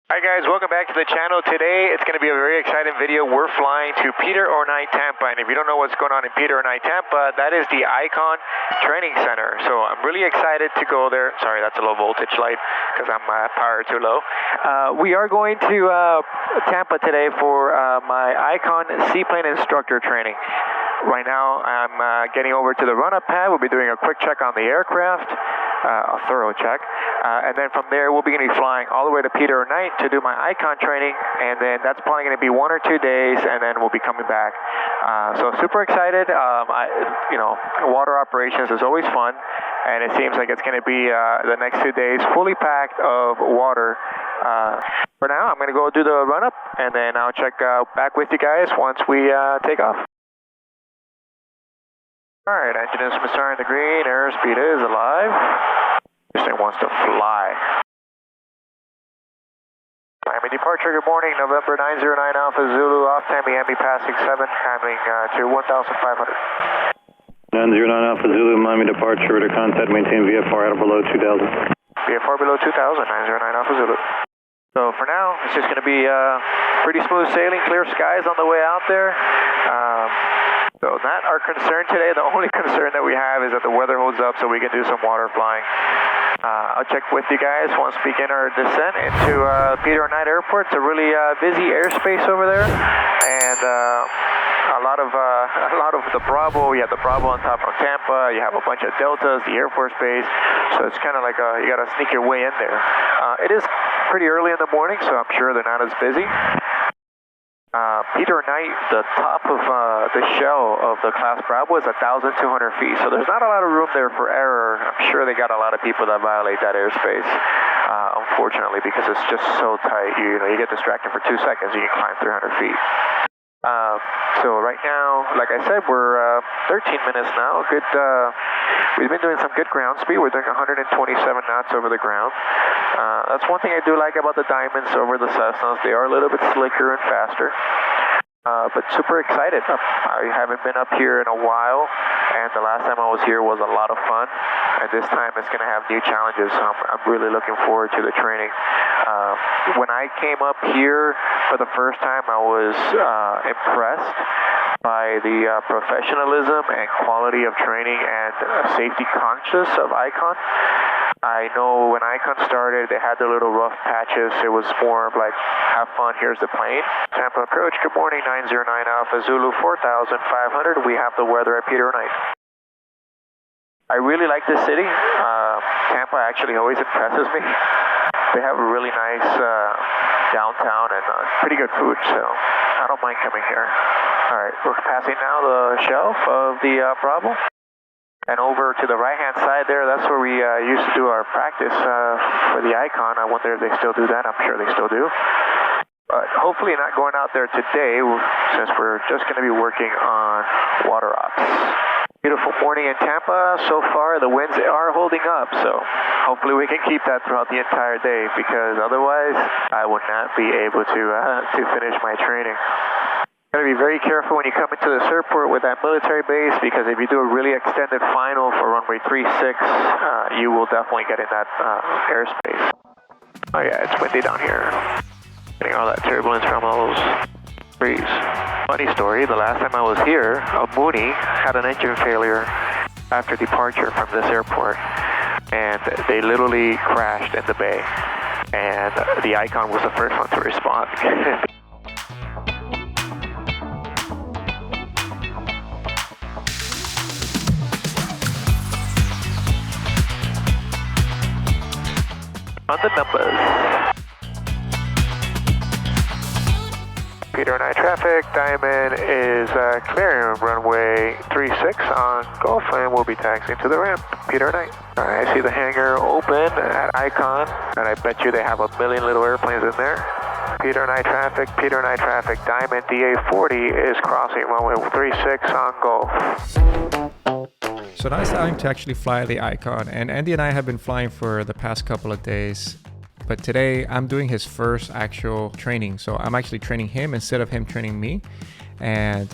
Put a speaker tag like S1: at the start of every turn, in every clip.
S1: Hi guys, welcome back to the channel. Today it's going to be a very exciting video. We're flying to Peter Ornai, Tampa, and if you don't know what's going on in Peter Ornai, Tampa, that is the Icon Training Center. So I'm really excited to go there. Sorry, that's a low voltage light because I'm power too low. We are going to Tampa today for my Icon seaplane instructor training. Right now I'm getting over to the run-up pad. We'll be doing a quick check on the aircraft. A thorough check, and then from there we'll be going to be flying all the way to Peter Ornai to do my Icon training, and then that's probably going to be 1 or 2 days, and then we'll be coming back. So super excited. Water operations is always fun, and it seems like it's going to be the next 2 days fully packed of water. For now, I'm going to go do the run up, and then I'll check back with you guys once we take off. Alright, engine instruments are in the green, airspeed is alive. This thing wants to fly. Miami departure, good morning, November 909 Alpha Zulu, off Miami passing 7, handling to 1,500.
S2: 909 Alpha Zulu, Miami departure, to contact, maintain VFR at or below 2,000.
S1: VFR below 2,000, 909 Alpha Zulu. So for now, it's just going to be pretty smooth sailing, clear skies on the way out there. So not our concern today. The only concern that we have is that the weather holds up so we can do some water flying. I'll check with you guys once we begin our descent into Peter Ornai Airport. It's a really busy airspace over there, and a lot of the Bravo. You have the Bravo on top of Tampa. You have a bunch of Deltas, the Air Force Base. So it's kind of like you got to sneak your way in there. It is pretty early in the morning, so I'm sure they're not as busy. Peter Ornai, the top of the shell of the Class Bravo is 1,200 feet, so there's not a lot of room there for error. I'm sure they got a lot of people that violate that airspace, unfortunately, because it's just so tight. You get distracted for 2 seconds, you can climb 300 feet. So right now, like I said, we're 13 minutes now. Good. We've been doing some good ground speed. We're doing 127 knots over the ground. That's one thing I do like about the Diamonds over the Cessnas. They are a little bit slicker and faster. But super excited. I haven't been up here in a while, and the last time I was here was a lot of fun. And this time it's going to have new challenges. So I'm really looking forward to the training. When I came up here for the first time, I was impressed by the professionalism and quality of training and safety conscious of Icon. I know when Icon started, they had their little rough patches. It was more of like, have fun, here's the plane. Tampa approach, good morning, 909 Alpha Zulu, 4,500. We have the weather at Peter Ornai. I really like this city. Tampa actually always impresses me. They have a really nice downtown and pretty good food, so I don't mind coming here. Alright, we're passing now the shelf of the Bravo. And over to the right-hand side there, that's where we used to do our practice for the Icon. I wonder if they still do that. I'm sure they still do. But hopefully not going out there today, since we're just going to be working on water ops. Beautiful morning in Tampa. So far, the winds are holding up, so hopefully we can keep that throughout the entire day, because otherwise I would not be able to finish my training. Got to be very careful when you come into this airport with that military base, because if you do a really extended final for runway 36, you will definitely get in that airspace. Oh yeah, it's windy down here. Getting all that turbulence from all those trees. Funny story, the last time I was here, a Mooney had an engine failure after departure from this airport, and they literally crashed in the bay, and the Icon was the first one to respond. On the numbers. Peter Ornai traffic, Diamond is clearing runway 36 on Gulf, and we'll be taxiing to the ramp. Peter Ornai. Alright, I see the hangar open at Icon, and I bet you they have a million little airplanes in there. Peter Ornai traffic, Diamond DA40 is crossing runway 36 on Gulf.
S3: So now it's time to actually fly the Icon, and Andy and I have been flying for the past couple of days, but today I'm doing his first actual training. So I'm actually training him instead of him training me. And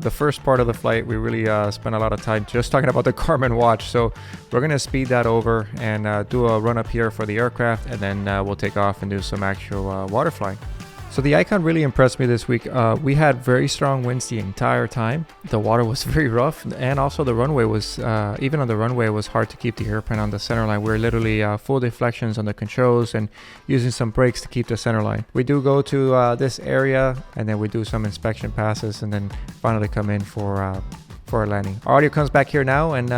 S3: the first part of the flight, we really spent a lot of time just talking about the Garmin watch. So we're going to speed that over and do a run up here for the aircraft, and then we'll take off and do some actual water flying. So the Icon really impressed me this week. We had very strong winds the entire time. The water was very rough, and also the runway was, even on the runway, it was hard to keep the airplane on the center line. We were literally full deflections on the controls and using some brakes to keep the center line. We do go to this area, and then we do some inspection passes, and then finally come in for our landing. Our audio comes back here now, and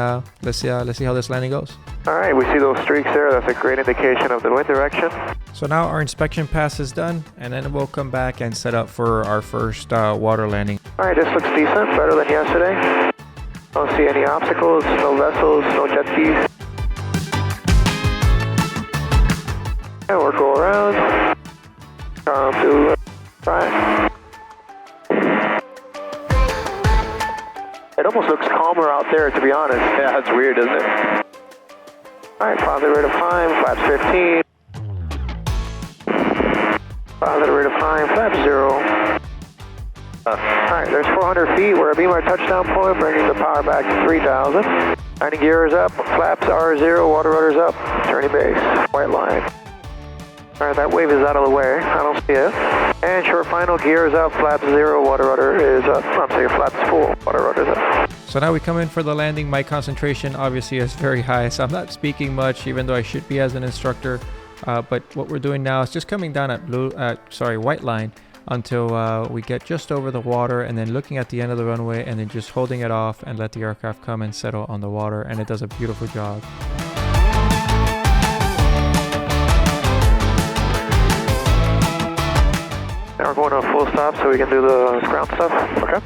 S3: let's see how this landing goes.
S1: All right, we see those streaks there. That's a great indication of the wind direction.
S3: So now our inspection pass is done, and then we'll come back and set up for our first water landing.
S1: All right, this looks decent, better than yesterday. Don't see any obstacles, no vessels, no jet skis. And we'll go around. Come to right. It almost looks calmer out there, to be honest. Yeah, that's weird, isn't it? All right, positive rate of climb, flaps 15. Positive rate of climb, flaps 0. All right, there's 400 feet. We're beam our touchdown point, bringing the power back to 3,000. Landing gear is up, flaps are 0, water rudder's up, turning base, white line. All right, that wave is out of the way. I don't see it. And short final, gear is up, flaps 0, water rudder is up. I'm sorry, flaps full, water rudder's up.
S3: So now we come in for the landing. My concentration obviously is very high, so I'm not speaking much, even though I should be as an instructor. But what we're doing now is just coming down at white line until we get just over the water, and then looking at the end of the runway, and then just holding it off and let the aircraft come and settle on the water, and it does a beautiful job.
S1: Now we're going to a full stop so we can do the ground stuff. Okay.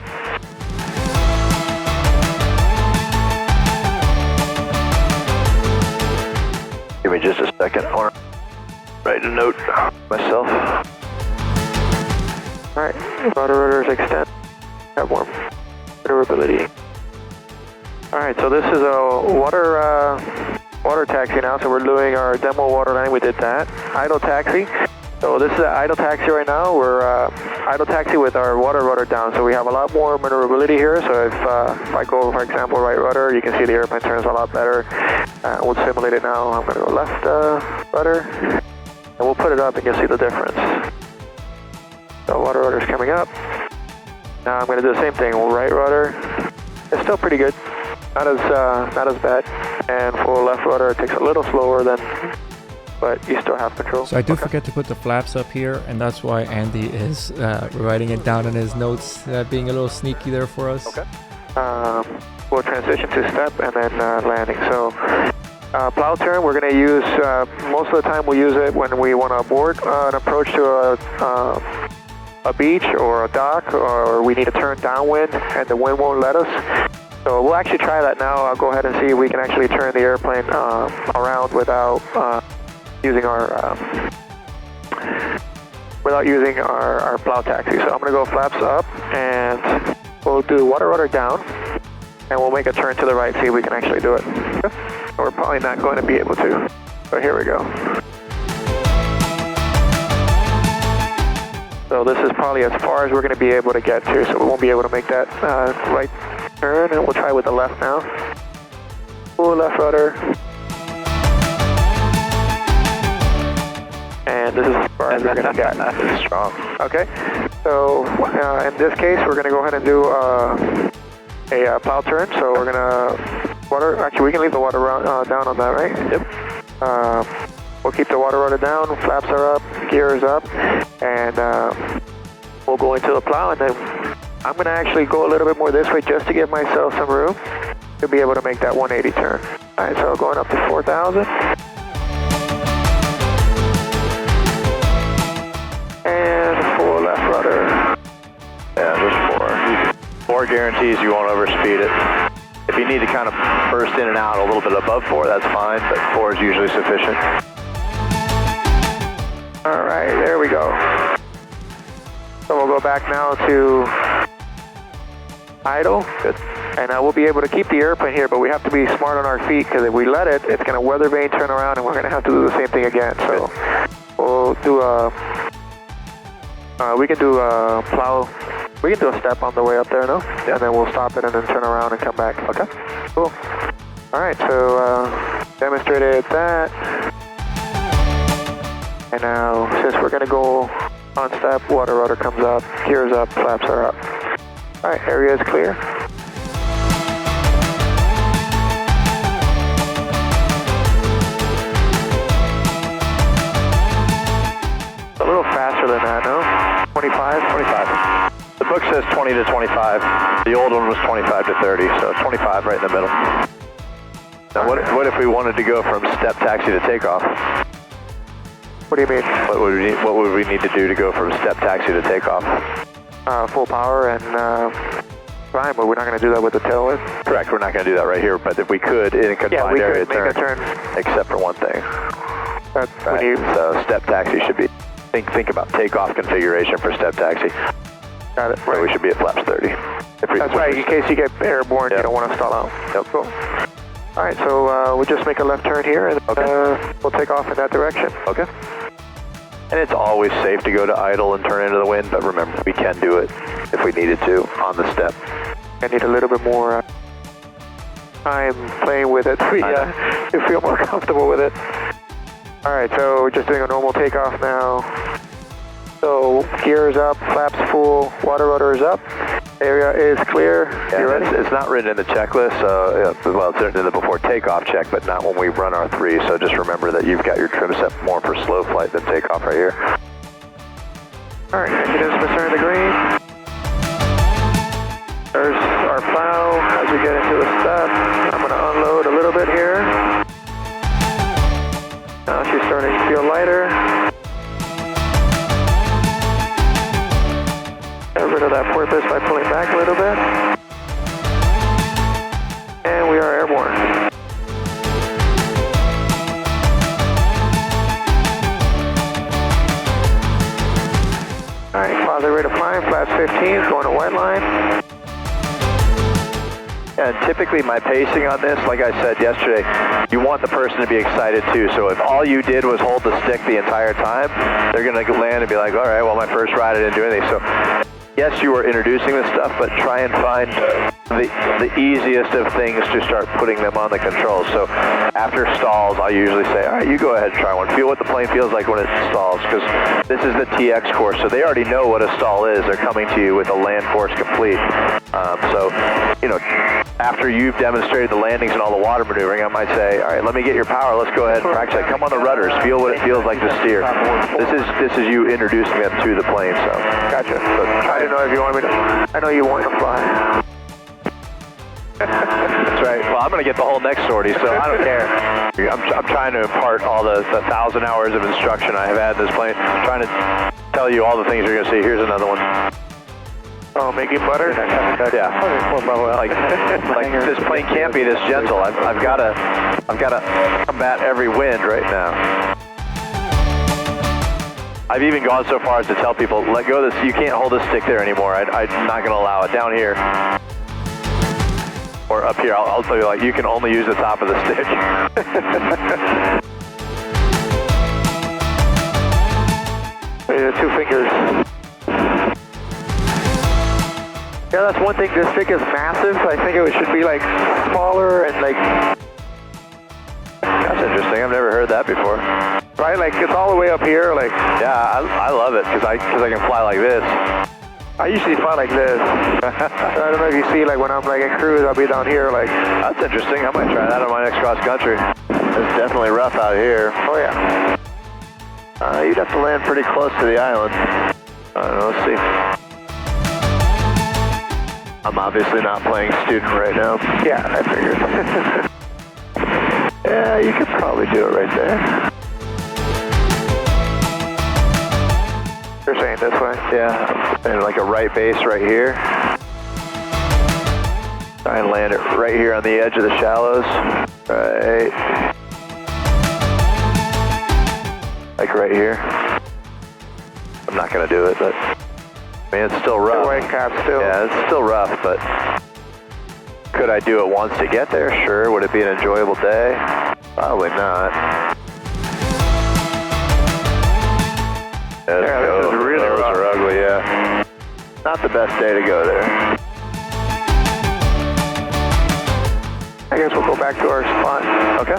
S1: Give me just a second. I want to write a note myself. All right, rudder rudders extend. Have more maneuverability. All right, so this is a water taxi now. So we're doing our demo water landing. We did that. Idle taxi. So this is an idle taxi right now. We're idle taxi with our water rudder down. So we have a lot more maneuverability here. So if I go, for example, right rudder, you can see the airplane turns a lot better. We'll simulate it now. I'm going to go left rudder, and we'll put it up and you'll see the difference. So water rudder's coming up. Now I'm going to do the same thing. Right rudder. It's still pretty good. Not as bad. And full left rudder, it takes a little slower than, but you still have control.
S3: So I do forget to put the flaps up here, and that's why Andy is writing it down in his notes, being a little sneaky there for us.
S1: Okay. We'll transition to step and then landing. So plow turn, we're going to use, most of the time we'll use it when we want to board an approach to a beach or a dock, or we need to turn downwind and the wind won't let us. So we'll actually try that now. I'll go ahead and see if we can actually turn the airplane around without using our plow taxi. So I'm going to go flaps up, and we'll do water rudder down, and we'll make a turn to the right, see if we can actually do it. We're probably not going to be able to, but here we go. So this is probably as far as we're going to be able to get to, so we won't be able to make that right turn, and we'll try with the left now. Full left rudder. And this is as far as we're going to get. This is strong. Okay, so in this case, we're going to go ahead and do a plow turn. So we're going to actually we can leave the water down on that, right? Yep. We'll keep the water rudder down, flaps are up, gear is up, and we'll go into the plow, and then I'm going to actually go a little bit more this way just to give myself some room to be able to make that 180 turn. All right, so going up to 4,000. And full left rudder. Yeah, there's 4. 4 guarantees you won't overspeed it. If you need to kind of burst in and out a little bit above 4, that's fine, but 4 is usually sufficient. All right, there we go. So we'll go back now to idle. Good. And we'll be able to keep the airplane here, but we have to be smart on our feet, because if we let it, it's going to weather vane, turn around, and we're going to have to do the same thing again. So we'll do we can do a plow We can do a step on the way up there, no? Yeah. And then we'll stop it and then turn around and come back. Okay. Cool. All right, so demonstrated that. And now, since we're gonna go on step, water rudder comes up, gears up, flaps are up. All right, area is clear. A little faster than that, no? 25?
S4: 25. The book says 20 to 25. The old one was 25 to 30, so 25 right in the middle. Now, what if we wanted to go from step taxi to takeoff?
S1: What do you mean?
S4: What would we need to do to go from step taxi to takeoff?
S1: Full power and climb, but we're not going to do that with the tailwind.
S4: Correct, we're not going to do that right here, but if we could, in a confined area,
S1: make a turn.
S4: Except for one thing.
S1: That's
S4: right. So step taxi should be, think about takeoff configuration for step taxi.
S1: Got it.
S4: Right, we should be at flaps 30.
S1: That's right, in case you get airborne, you don't want to stall out.
S4: Yep.
S1: Cool. All right, so we'll just make a left turn here, and we'll take off in that direction.
S4: Okay. And it's always safe to go to idle and turn into the wind, but remember, we can do it if we needed to on the step.
S1: I need a little bit more time playing with it to feel more comfortable with it. All right, so we're just doing a normal takeoff now. So gears up, flaps full, water rudder is up. Area is clear.
S4: Yeah,
S1: you ready?
S4: It's not written in the checklist, well, it's written in the before takeoff check, but not when we run our 3. So just remember that you've got your trim set more for slow flight than takeoff right here.
S1: All right, engine dismisser in the green. There's our plow as we get into the step. I'm going to unload a little bit here. Now she's starting to feel lighter. Get rid of that porpoise by pulling back a little bit. And we are airborne. All right, positive rate of climb, flaps 15, going to white line.
S4: And typically my pacing on this, like I said yesterday, you want the person to be excited too. So if all you did was hold the stick the entire time, they're going to land and be like, all right, well, my first ride I didn't do anything. So yes, you were introducing this stuff, but try and find the easiest of things to start putting them on the controls. So after stalls, I usually say, all right, you go ahead and try one. Feel what the plane feels like when it stalls, because this is the TX course, so they already know what a stall is. They're coming to you with a land force complete. So, you know, after you've demonstrated the landings and all the water maneuvering, I might say, all right, let me get your power. Let's go ahead and practice it. Come on the rudders. Feel what it feels like to steer. This is you introducing them to the plane. So,
S1: gotcha. So, I didn't know if you want me to. I know you want to fly.
S4: That's right. Well, I'm going to get the whole next sortie, so I don't care. I'm trying to impart all the 1,000 hours of instruction I have had in this plane. I'm trying to tell you all the things you're going to see. Here's another one.
S1: Oh, making butter?
S4: Yeah. Like this plane can't be this gentle. I've got to combat every wind right now. I've even gone so far as to tell people, let go of this. You can't hold this stick there anymore. I'm not going to allow it. Down here. Or up here, I'll tell you, like, you can only use the top of the stick.
S1: Two fingers. Yeah, that's one thing. This stick is massive. I think it should be like smaller and like.
S4: That's interesting. I've never heard that before.
S1: Right, like it's all the way up here. Like.
S4: Yeah, I love it because I can fly like this.
S1: I usually fly like this. I don't know if you see, like when I'm like in cruise, I'll be down here. Like.
S4: That's interesting. I might try that on my next cross country. It's definitely rough out here.
S1: Oh yeah.
S4: You'd have to land pretty close to the island. I don't know. Let's see. I'm obviously not playing student right now.
S1: Yeah, I figured.
S4: Yeah, you could probably do it right there.
S1: You're saying this way?
S4: Yeah, and like a right base right here. Try and land it right here on the edge of the shallows. Right. Like right here. I'm not going to do it, but I mean, it's still rough.
S1: The white cap still.
S4: Yeah, it's still rough, but could I do it once to get there? Sure. Would it be an enjoyable day? Probably not.
S1: Yeah, this is really rough.
S4: Those are ugly, yeah. Not the best day to go there.
S1: I guess we'll go back to our spot.
S4: Okay.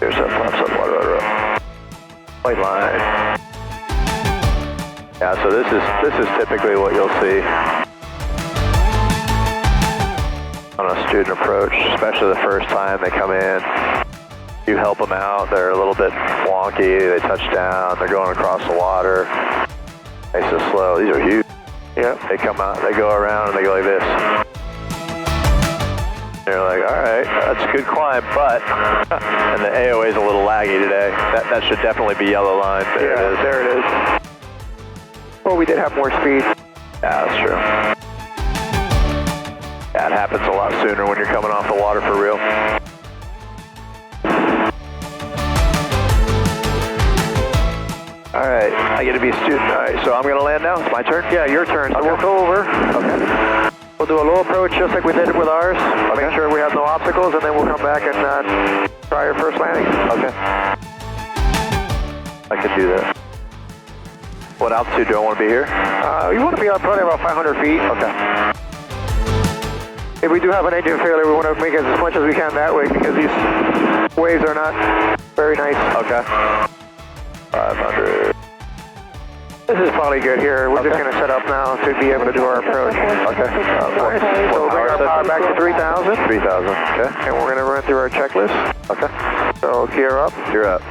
S4: Here's that flaps up, water rudder up. White line. Yeah, so this is typically what you'll see on a student approach, especially the first time they come in. You help them out, they're a little bit wonky, they touch down, they're going across the water. Nice and slow, these are huge.
S1: Yeah.
S4: They come out, they go around and they go like this. They're like, all right, that's a good climb, but, and the AOA is a little laggy today. That should definitely be yellow line. There it is.
S1: There it is. Well, we did have more speed.
S4: Yeah, that's true. Yeah, it happens a lot sooner when you're coming off the water for real. All right, I get to be a student. All right, so I'm going to land now. It's my turn?
S1: Yeah, your turn. So
S4: Okay.
S1: we'll go over.
S4: Okay.
S1: We'll do a low approach just like we did with ours. Make sure we have no obstacles, and then we'll come back and try our first landing.
S4: Okay. I could do that. What altitude do I want to be here?
S1: You want to be up probably about 500 feet.
S4: Okay.
S1: If we do have an engine failure, we want to make it as much as we can that way because these waves are not very nice.
S4: Okay. 500.
S1: This is probably good here. We're just going to set up now to be able to do our approach.
S4: Okay.
S1: Nice. So bring our power back to 3,000.
S4: 3,000. Okay.
S1: And we're going to run through our checklist.
S4: Okay.
S1: So gear up.
S4: You're up.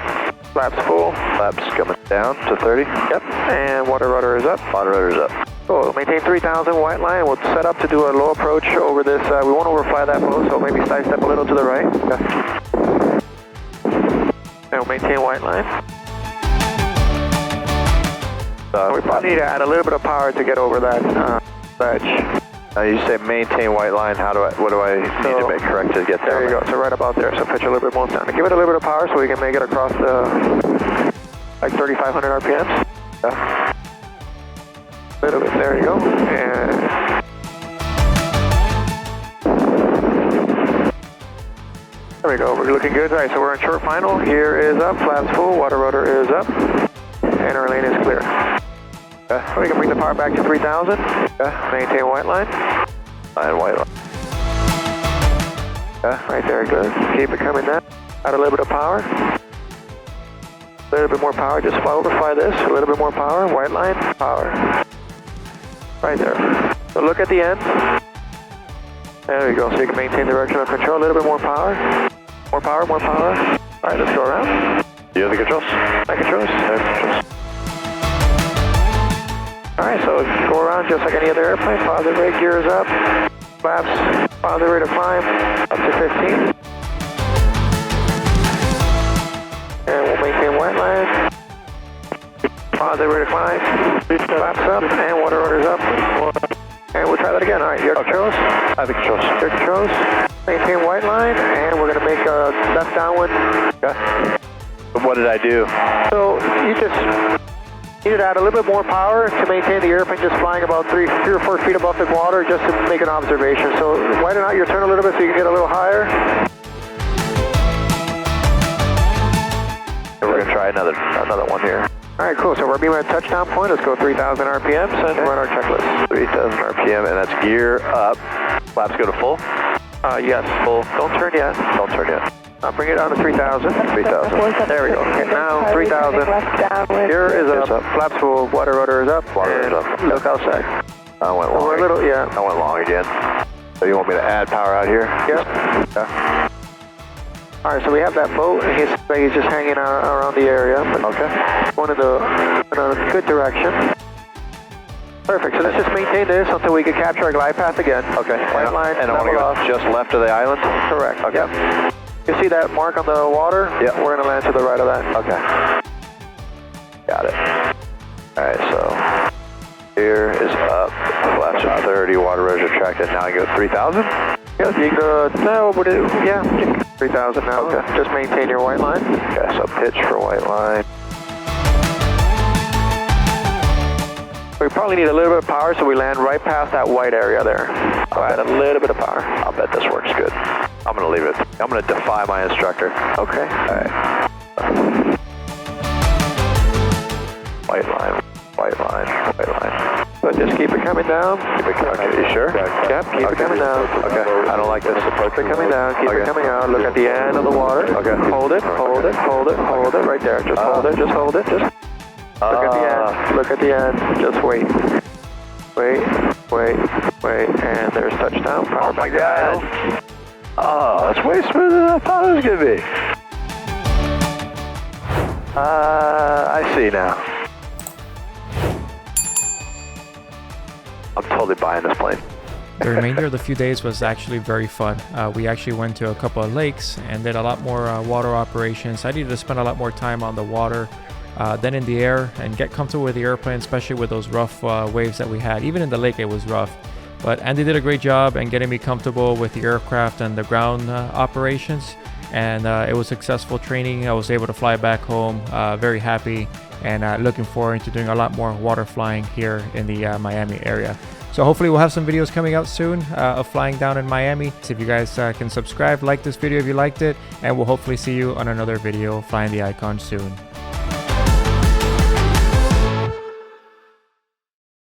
S1: Flaps full.
S4: Flaps coming down to 30.
S1: Yep. And water rudder is up.
S4: Water rudder's up.
S1: Cool. Maintain 3,000 white line. We'll set up to do a low approach over this. We won't overfly that boat, so maybe side step a little to the right.
S4: Okay.
S1: And we'll maintain white line. We probably need to add a little bit of power to get over that ledge.
S4: You say maintain white line. What do I need to make correct to get there?
S1: There you go. So right about there. So pitch a little bit more down. Give it a little bit of power so we can make it across the like 3,500 RPMs.
S4: Yeah.
S1: A little bit. There you go. And there we go. We're looking good. All right. So we're in short final. Gear is up. Flaps full. Water rudder is up. And our lane is clear. We can bring the power back to 3,000. Maintain white line.
S4: And white line.
S1: Right there, good. Keep it coming down. Add a little bit of power. A little bit more power. Just overfly this. A little bit more power. White line. Power. Right there. So look at the end. There you go. So you can maintain directional control. A little bit more power. More power. More power. All right, let's go around.
S4: You have the controls?
S1: My controls. All right, so go around just like any other airplane. Positive rate, gears up. Flaps, positive rate of climb, up to 15. And we'll maintain white line. Positive rate of climb. Flaps up, and water rudder's up. And we'll try that again. All right, your controls.
S4: I have the controls.
S1: Your controls. Maintain white line, and we're going to make a left downwind.
S4: Okay. What did I do?
S1: So you just need to add a little bit more power to maintain the airplane just flying about 3 or 4 feet above the water just to make an observation. So widen out your turn a little bit so you can get a little higher.
S4: And we're going to try another one here.
S1: All right, cool. So we're being at touchdown point. Let's go 3,000 RPMs and run our checklist.
S4: 3,000 RPM, and that's gear up. Flaps go to full?
S1: Yes, full. Don't turn yet.
S4: Don't turn yet.
S1: Bring it down to 3,000.
S4: 3,000.
S1: There we go. Okay, now 3,000. Here is up. Flaps full. Water rudder is up.
S4: Water is up.
S1: Look outside.
S4: I went long.
S1: We're a little, yeah.
S4: I went long again. So you want me to add power out here?
S1: Yep.
S4: Yeah.
S1: All right, so we have that boat, and he's just hanging around the area. But
S4: Okay.
S1: Going in a good direction. Perfect. So let's just maintain this until we can capture our glide path again.
S4: Okay.
S1: White line.
S4: And I want to go just left of the island?
S1: Correct.
S4: Okay.
S1: Yep. You see that mark on the water?
S4: Yeah.
S1: We're going to land to the right of that.
S4: Okay. Got it. All right, so here is up. Flaps are 30. Water rudder retracted. Now I go 3,000?
S1: Yeah, you go. No, but yeah. 3,000 now. Okay. Just maintain your white line.
S4: Okay, so pitch for white line.
S1: We probably need a little bit of power, so we land right past that white area there. I'll add a little bit of power.
S4: I'll bet this works good. I'm going to leave it. I'm going to defy my instructor.
S1: Okay.
S4: All right. White line.
S1: but just keep it coming down.
S4: Keep it coming. Okay, you sure?
S1: Yep, keep it coming down.
S4: Okay. I don't like this.
S1: Keep it coming down, keep it coming out. Look at the end of the water.
S4: Okay.
S1: Hold it, hold it, hold it, hold it right there. Just hold it, just hold it. Just look at the end. Look at the end. Just wait. Wait, wait, wait, and there's touchdown. Power back down.
S4: Oh, it's way smoother than I thought it was going to be. I see now. I'm totally buying this plane.
S3: The remainder of the few days was actually very fun. We actually went to a couple of lakes and did a lot more water operations. I needed to spend a lot more time on the water than in the air and get comfortable with the airplane, especially with those rough waves that we had. Even in the lake, it was rough. But Andy did a great job in getting me comfortable with the aircraft and the ground operations. And it was successful training. I was able to fly back home, very happy, and looking forward to doing a lot more water flying here in the Miami area. So hopefully we'll have some videos coming out soon of flying down in Miami. So if you guys can subscribe, like this video if you liked it, and we'll hopefully see you on another video flying the Icon soon.